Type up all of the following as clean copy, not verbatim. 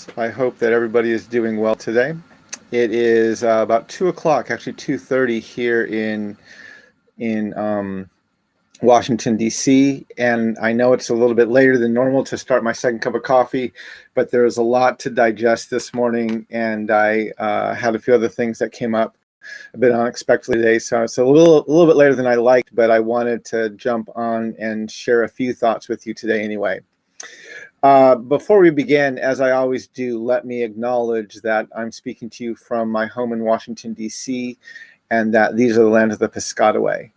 friends. I hope that everybody is doing well today. It is about 2 o'clock, actually 2:30 here in Washington, D.C. And I know it's a little bit later than normal to start my second cup of coffee, but there was a lot to digest this morning, and I had a few other things that came up a bit unexpectedly today. So it's a little bit later than I liked, but I wanted to jump on and share a few thoughts with you today anyway. Before we begin, as I always do, let me acknowledge that I'm speaking to you from my home in Washington, D.C., and that these are the lands of the Piscataway.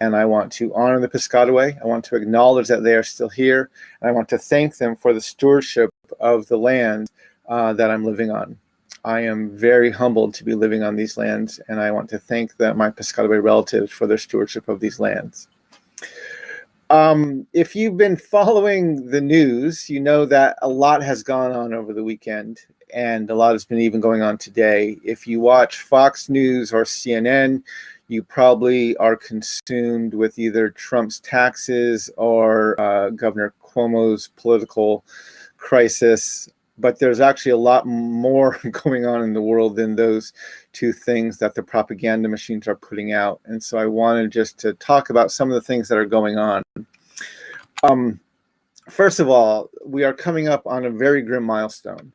And I want to honor the Piscataway. I want to acknowledge that they are still here. And I want to thank them for the stewardship of the land that I'm living on. I am very humbled to be living on these lands, and I want to thank my Piscataway relatives for their stewardship of these lands. If you've been following the news, you know that a lot has gone on over the weekend, and a lot has been even going on today. If you watch Fox News or CNN, you probably are consumed with either Trump's taxes or Governor Cuomo's political crisis. But there's actually a lot more going on in the world than those two things that the propaganda machines are putting out. And so I wanted just to talk about some of the things that are going on. First of all, we are coming up on a very grim milestone,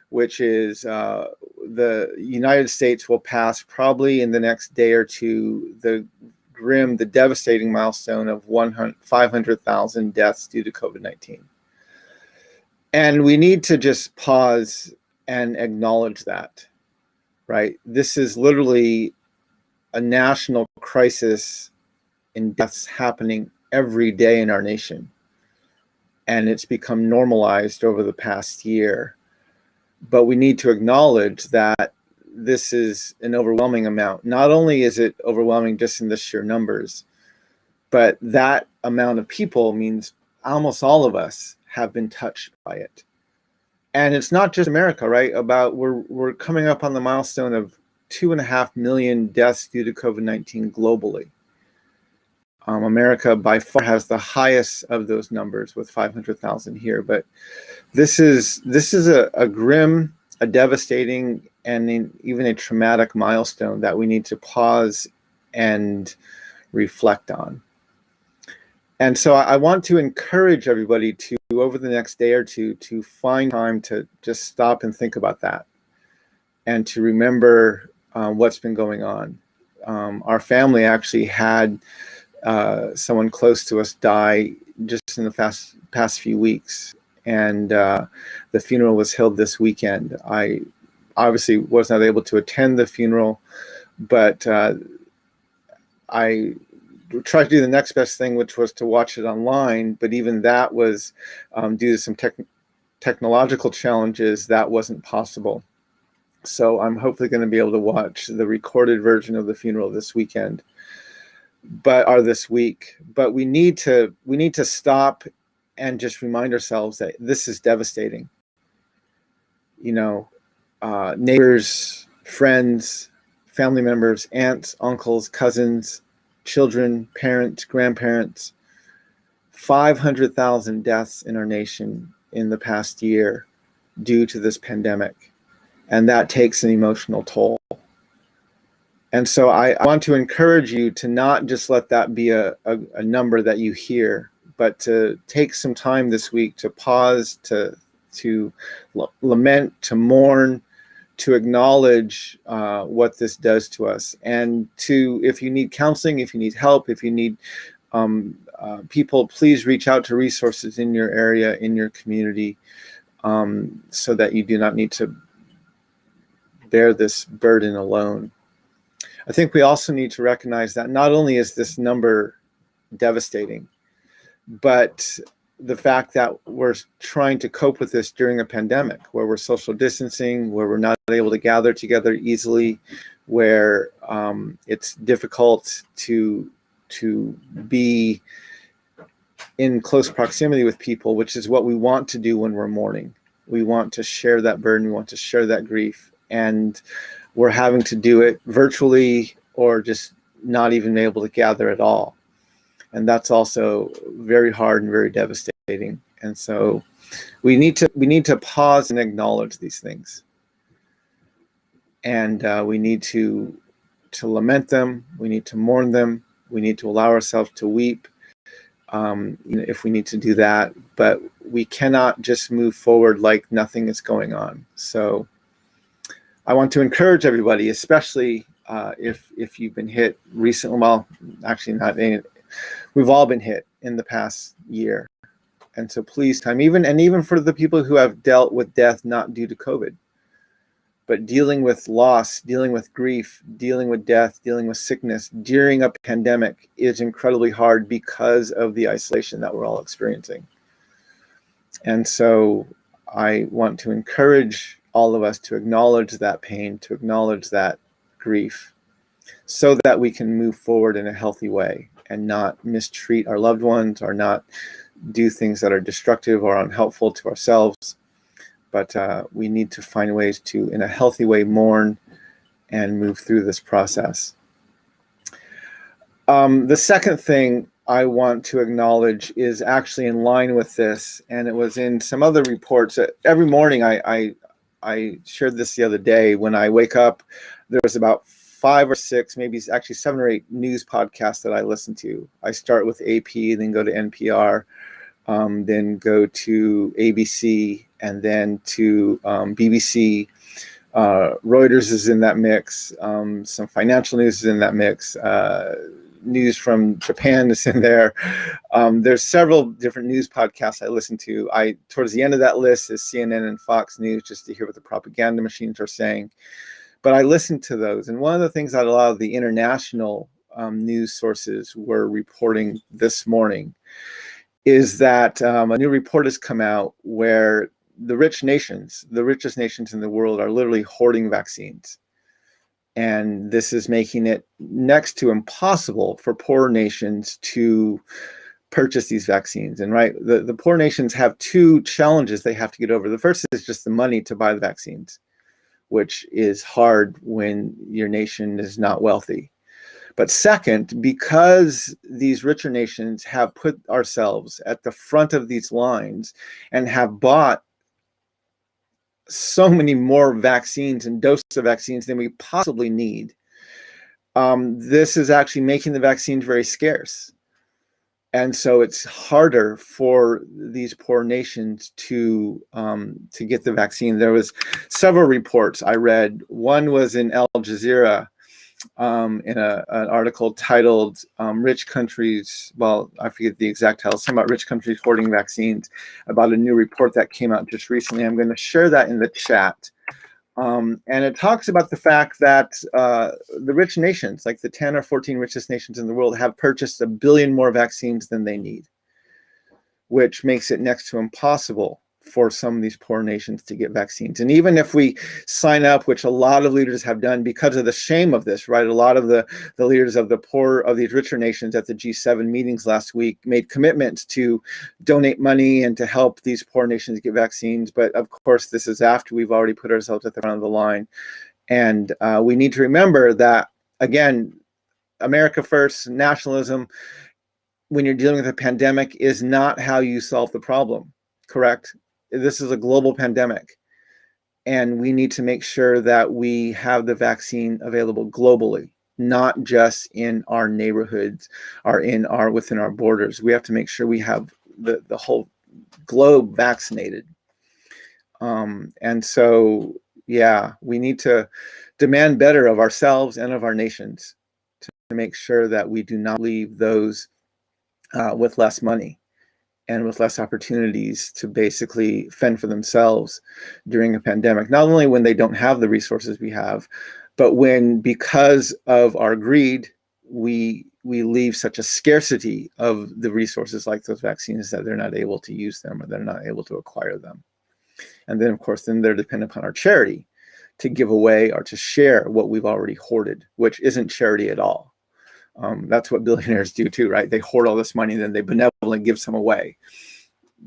which is the United States will pass probably in the next day or two the devastating milestone of 500,000 deaths due to COVID-19. And we need to just pause and acknowledge that, right? This is literally a national crisis in deaths happening every day in our nation. And it's become normalized over the past year. But we need to acknowledge that this is an overwhelming amount. Not only is it overwhelming just in the sheer numbers, but that amount of people means almost all of us have been touched by it. And it's not just America, right? We're coming up on the milestone of 2.5 million deaths due to COVID-19 globally. America by far has the highest of those numbers with 500,000 here. But this is a grim, a devastating, and even a traumatic milestone that we need to pause and reflect on. And so I want to encourage everybody to, over the next day or two, to find time to just stop and think about that and to remember what's been going on. Our family actually had someone close to us die just in the past few weeks, and the funeral was held this weekend. I obviously was not able to attend the funeral, but I tried to do the next best thing, which was to watch it online. But even that was due to some technological challenges, that wasn't possible. So I'm hopefully going to be able to watch the recorded version of the funeral this weekend, this week. But we need to stop and just remind ourselves that this is devastating. You know, neighbors, friends, family members, aunts, uncles, cousins, children, parents, grandparents, 500,000 deaths in our nation in the past year due to this pandemic. And that takes an emotional toll. And so I want to encourage you to not just let that be a number that you hear, but to take some time this week to pause, to lament, to mourn, to acknowledge what this does to us, and to, if you need counseling, if you need help, if you need people, please reach out to resources in your area, in your community, so that you do not need to bear this burden alone. I think we also need to recognize that not only is this number devastating, but the fact that we're trying to cope with this during a pandemic where we're social distancing, where we're not able to gather together easily, where it's difficult to be in close proximity with people, which is what we want to do when we're mourning. We want to share that burden, we want to share that grief, and we're having to do it virtually or just not even able to gather at all. And that's also very hard and very devastating. And so we need to pause and acknowledge these things, and we need to lament them. We need to mourn them. We need to allow ourselves to weep, if we need to do that. But we cannot just move forward like nothing is going on. So I want to encourage everybody, especially if you've been hit recently. Well, actually not. We've all been hit in the past year. And so please, even for the people who have dealt with death not due to COVID, but dealing with loss, dealing with grief, dealing with death, dealing with sickness during a pandemic is incredibly hard because of the isolation that we're all experiencing. And so I want to encourage all of us to acknowledge that pain, to acknowledge that grief, so that we can move forward in a healthy way and not mistreat our loved ones or not do things that are destructive or unhelpful to ourselves. But we need to find ways to, in a healthy way, mourn and move through this process. The second thing I want to acknowledge is actually in line with this, and it was in some other reports. Every morning, I shared this the other day. When I wake up, there's about 5 or 6, maybe actually 7 or 8 news podcasts that I listen to. I start with AP, then go to NPR, then go to ABC, and then to BBC. Reuters is in that mix. Some financial news is in that mix. News from Japan is in there. There's several different news podcasts I listen to. Towards the end of that list is CNN and Fox News, just to hear what the propaganda machines are saying. But I listen to those. And one of the things that a lot of the international news sources were reporting this morning is that a new report has come out where the richest nations in the world, are literally hoarding vaccines. And this is making it next to impossible for poorer nations to purchase these vaccines. And the poor nations have 2 challenges they have to get over. The first is just the money to buy the vaccines, which is hard when your nation is not wealthy. But second, because these richer nations have put ourselves at the front of these lines and have bought so many more vaccines and doses of vaccines than we possibly need, this is actually making the vaccines very scarce. And so it's harder for these poor nations to get the vaccine. There was several reports I read. One was in Al Jazeera, in an article titled Rich Countries, well, I forget the exact title, something about rich countries hoarding vaccines, about a new report that came out just recently. I'm going to share that in the chat. And it talks about the fact that the rich nations, like the 10 or 14 richest nations in the world, have purchased 1 billion more vaccines than they need, which makes it next to impossible for some of these poor nations to get vaccines. And even if we sign up, which a lot of leaders have done because of the shame of this, right? A lot of the leaders of these richer nations at the G7 meetings last week made commitments to donate money and to help these poor nations get vaccines. But of course, this is after we've already put ourselves at the front of the line. And we need to remember that, again, America first, nationalism, when you're dealing with a pandemic, is not how you solve the problem, correct? This is a global pandemic, and we need to make sure that we have the vaccine available globally, not just in our neighborhoods or within our borders. We have to make sure we have the whole globe vaccinated. And so, yeah, we need to demand better of ourselves and of our nations to make sure that we do not leave those with less money and with less opportunities to basically fend for themselves during a pandemic. Not only when they don't have the resources we have, but when, because of our greed, we leave such a scarcity of the resources like those vaccines that they're not able to use them, or they're not able to acquire them. And then, of course, they're dependent upon our charity to give away or to share what we've already hoarded, which isn't charity at all. That's what billionaires do too, right? They hoard all this money and then they benevolently give some away.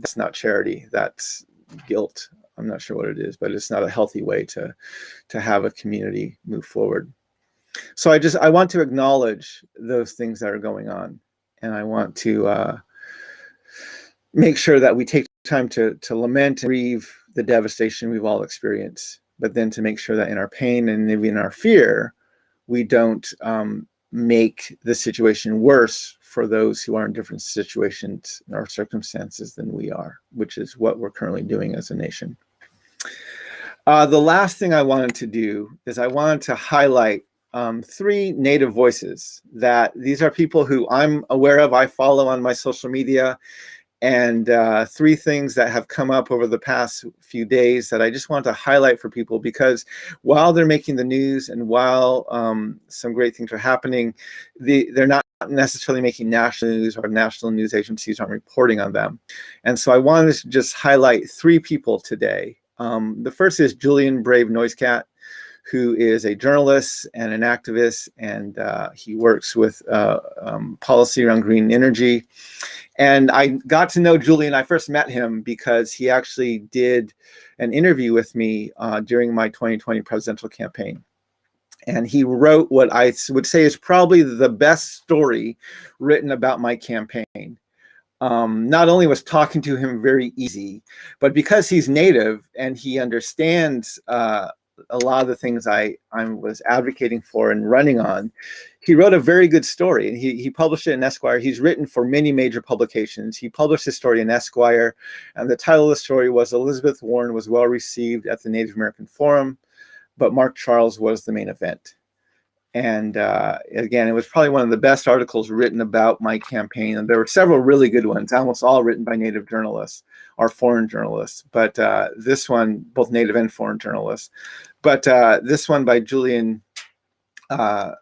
That's not charity. That's guilt. I'm not sure what it is, but it's not a healthy way to have a community move forward. So I want to acknowledge those things that are going on, and I want to make sure that we take time to lament and grieve the devastation we've all experienced, but then to make sure that in our pain and even in our fear, we don't make the situation worse for those who are in different situations or circumstances than we are, which is what we're currently doing as a nation. The last thing I wanted to do is I wanted to highlight 3 Native voices that these are people who I'm aware of, I follow on my social media, and 3 things that have come up over the past few days that I just want to highlight for people, because while they're making the news and while some great things are happening, they're not necessarily making national news, or national news agencies aren't reporting on them. And so I wanted to just highlight 3 people today. The first is Julian Brave Noisecat, who is a journalist and an activist, and he works with policy around green energy. And I got to know Julian. I first met him because he actually did an interview with me during my 2020 presidential campaign. And he wrote what I would say is probably the best story written about my campaign. Not only was talking to him very easy, but because he's Native and he understands a lot of the things I was advocating for and running on, he wrote a very good story, and he published it in Esquire. He's written for many major publications. He published his story in Esquire, and the title of the story was Elizabeth Warren was well received at the Native American Forum, but Mark Charles was the main event. And again, it was probably one of the best articles written about my campaign. And there were several really good ones, almost all written by Native journalists or foreign journalists. But this one, both Native and foreign journalists. But this one by Julian Brave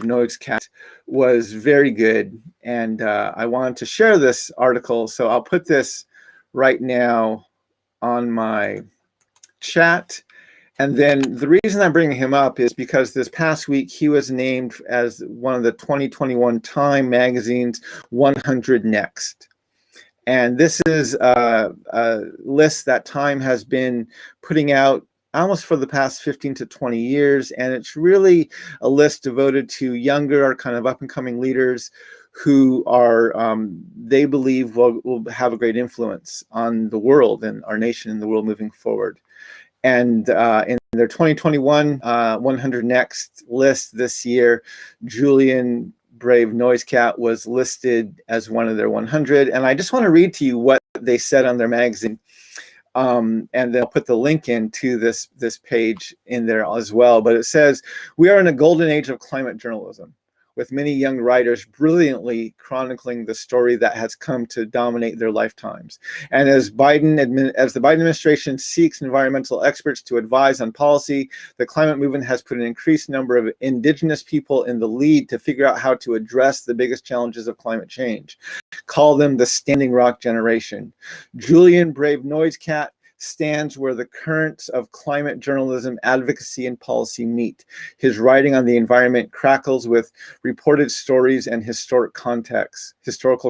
Noisecat was very good. And I wanted to share this article. So I'll put this right now on my chat. And then the reason I'm bringing him up is because this past week he was named as one of the 2021 Time Magazine's 100 Next. And this is a list that Time has been putting out almost for the past 15 to 20 years. And it's really a list devoted to younger or kind of up-and-coming leaders who are, they believe will have a great influence on the world and our nation and the world moving forward. And in their 2021 100 Next list this year, Julian Brave Noisecat was listed as one of their 100. And I just want to read to you what they said on their magazine. And they'll put the link in to this page in there as well. But it says, "We are in a golden age of climate journalism, with many young writers brilliantly chronicling the story that has come to dominate their lifetimes. And as the Biden administration seeks environmental experts to advise on policy, the climate movement has put an increased number of indigenous people in the lead to figure out how to address the biggest challenges of climate change. Call them the Standing Rock generation. Julian Brave Noisecat stands where the currents of climate journalism, advocacy, and policy meet. His writing on the environment crackles with reported stories and historical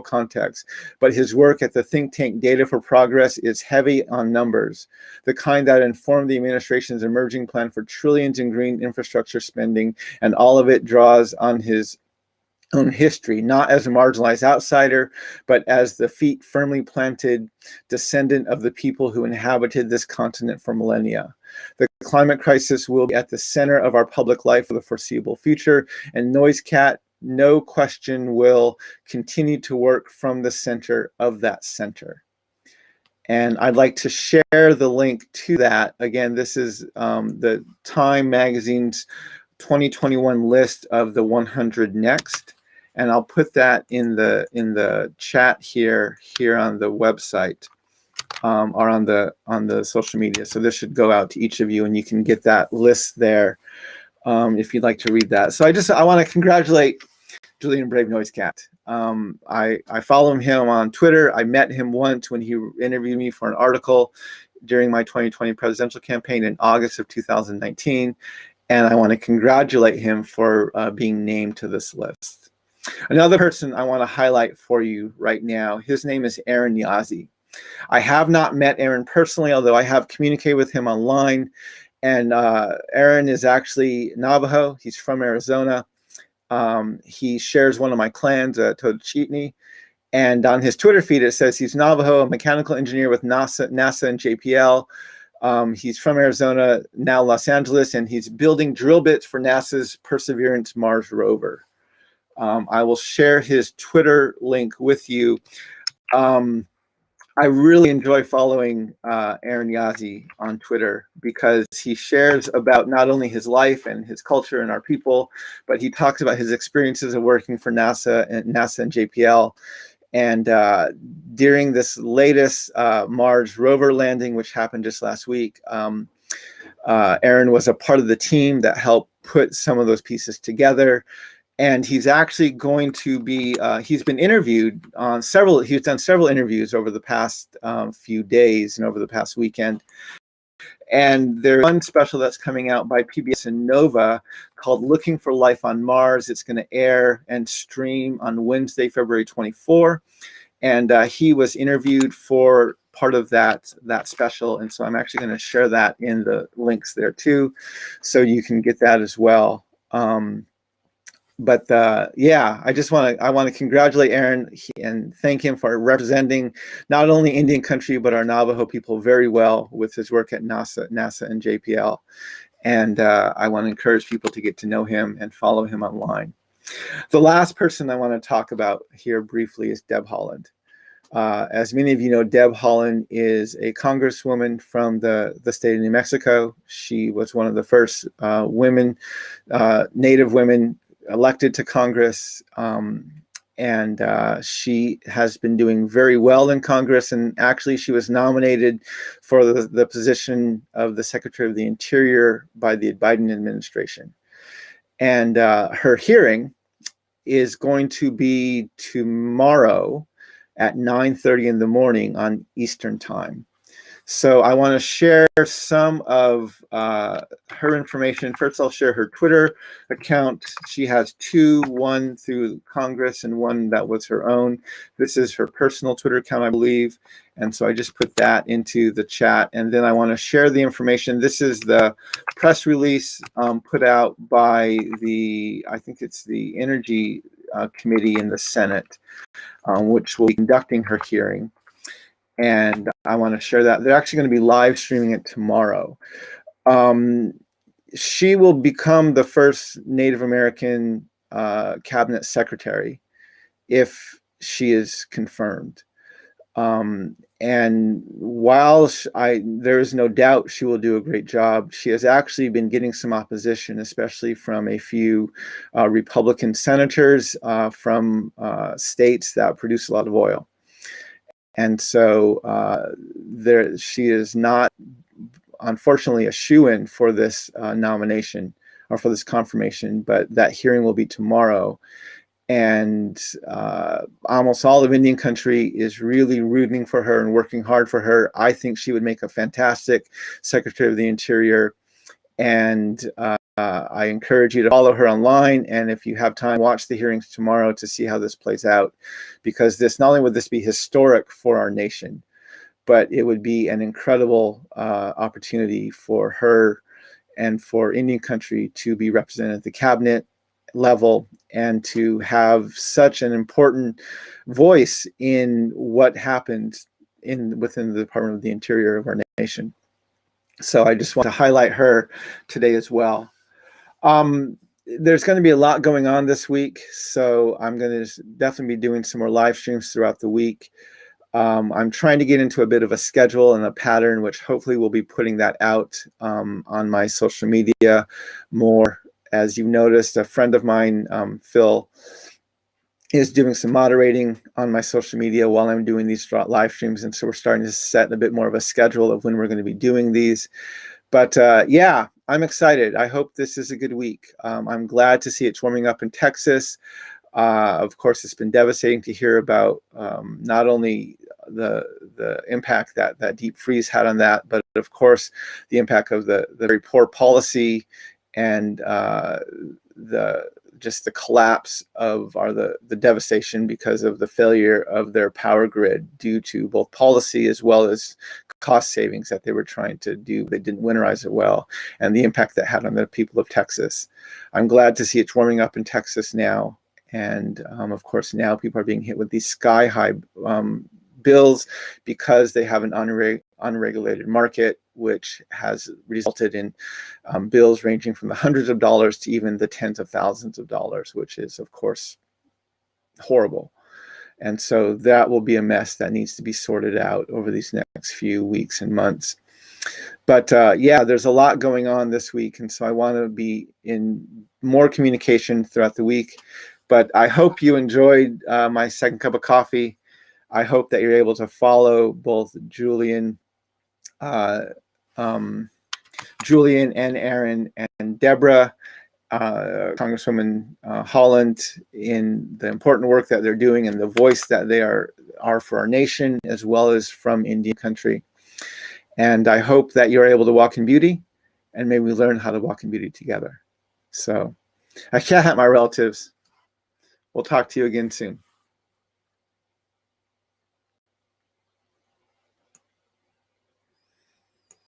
context, but his work at the think tank Data for Progress is heavy on numbers, the kind that informed the administration's emerging plan for trillions in green infrastructure spending, and all of it draws on his own history, not as a marginalized outsider, but as the feet firmly planted descendant of the people who inhabited this continent for millennia. The climate crisis will be at the center of our public life for the foreseeable future, and Noisecat, no question, will continue to work from the center of that center." And I'd like to share the link to that. Again, this is the Time Magazine's 2021 list of the 100 Next. And I'll put that in the chat here on the website, or on the social media. So this should go out to each of you, and you can get that list there if you'd like to read that. So I want to congratulate Julian Brave Noisecat. I follow him on Twitter. I met him once when he interviewed me for an article during my 2020 presidential campaign in August of 2019, and I want to congratulate him for being named to this list. Another person I want to highlight for you right now, his name is Aaron Yazzie. I have not met Aaron personally, although I have communicated with him online. And Aaron is actually Navajo. He's from Arizona. He shares one of my clans, Totochitni. And on his Twitter feed, it says he's Navajo, a mechanical engineer with NASA and JPL. He's from Arizona, now Los Angeles, and he's building drill bits for NASA's Perseverance Mars rover. I will share his Twitter link with you. I really enjoy following Aaron Yazzie on Twitter because he shares about not only his life and his culture and our people, but he talks about his experiences of working for NASA and JPL. And during this latest Mars rover landing, which happened just last week, Aaron was a part of the team that helped put some of those pieces together. And he's actually going to be, he's been interviewed on he's done several interviews over the past few days and over the past weekend. And there's one special that's coming out by PBS and Nova called Looking for Life on Mars. It's going to air and stream on Wednesday, February 24. And he was interviewed for part of that special. And so I'm actually going to share that in the links there too, so you can get that as well. But yeah, I want to congratulate Aaron and thank him for representing not only Indian country, but our Navajo people very well with his work at NASA and JPL. And I want to encourage people to get to know him and follow him online. The last person I want to talk about here briefly is Deb Holland. As many of you know, Deb Holland is a congresswoman from the state of New Mexico. She was one of the first Native women elected to Congress, and she has been doing very well in Congress, and actually she was nominated for the position of the Secretary of the Interior by the Biden administration. And her hearing is going to be tomorrow at 9:30 in the morning on Eastern time. So I want to share some of her information. First, I'll share her Twitter account. She has two, one through Congress and one that was her own. This is her personal Twitter account, I believe. And so I just put that into the chat. And then I want to share the information. This is the press release put out by I think it's the Energy Committee in the Senate, which will be conducting her hearing. And I want to share that. They're actually going to be live streaming it tomorrow. She will become the first Native American cabinet secretary if she is confirmed. And while there is no doubt she will do a great job, she has actually been getting some opposition, especially from a few Republican senators from states that produce a lot of oil. And so she is not, unfortunately, a shoo-in for this nomination or for this confirmation, but that hearing will be tomorrow. And almost all of Indian country is really rooting for her and working hard for her. I think she would make a fantastic Secretary of the Interior. And I encourage you to follow her online. And if you have time, watch the hearings tomorrow to see how this plays out, because not only would this be historic for our nation, but it would be an incredible opportunity for her and for Indian country to be represented at the cabinet level and to have such an important voice in what happens within the Department of the Interior of our nation. So I just want to highlight her today as well. There's going to be a lot going on this week, so I'm going to definitely be doing some more live streams throughout the week. I'm trying to get into a bit of a schedule and a pattern, which hopefully we'll be putting that out on my social media more. As you've noticed, a friend of mine, Phil, is doing some moderating on my social media while I'm doing these live streams. And so we're starting to set a bit more of a schedule of when we're going to be doing these. But yeah, I'm excited. I hope this is a good week. I'm glad to see it's warming up in Texas. Of course, it's been devastating to hear about not only the impact that deep freeze had on that, but of course, the impact of the very poor policy and just the collapse of the devastation because of the failure of their power grid due to both policy as well as cost savings that they were trying to do. They didn't winterize it well, and the impact that had on the people of Texas. I'm glad to see it's warming up in Texas now, And of course, now people are being hit with these sky-high bills because they have an unregulated market, which has resulted in bills ranging from the hundreds of dollars to even the tens of thousands of dollars, which is, of course, horrible. And so that will be a mess that needs to be sorted out over these next few weeks and months. But yeah, there's a lot going on this week, and so I want to be in more communication throughout the week. But I hope you enjoyed my second cup of coffee. I hope that you're able to follow both Julian and Aaron and Deborah, Congresswoman Haaland, in the important work that they're doing and the voice that they are for our nation, as well as from Indian country. And I hope that you're able to walk in beauty, and may we learn how to walk in beauty together. So I shout out my relatives. We'll talk to you again soon.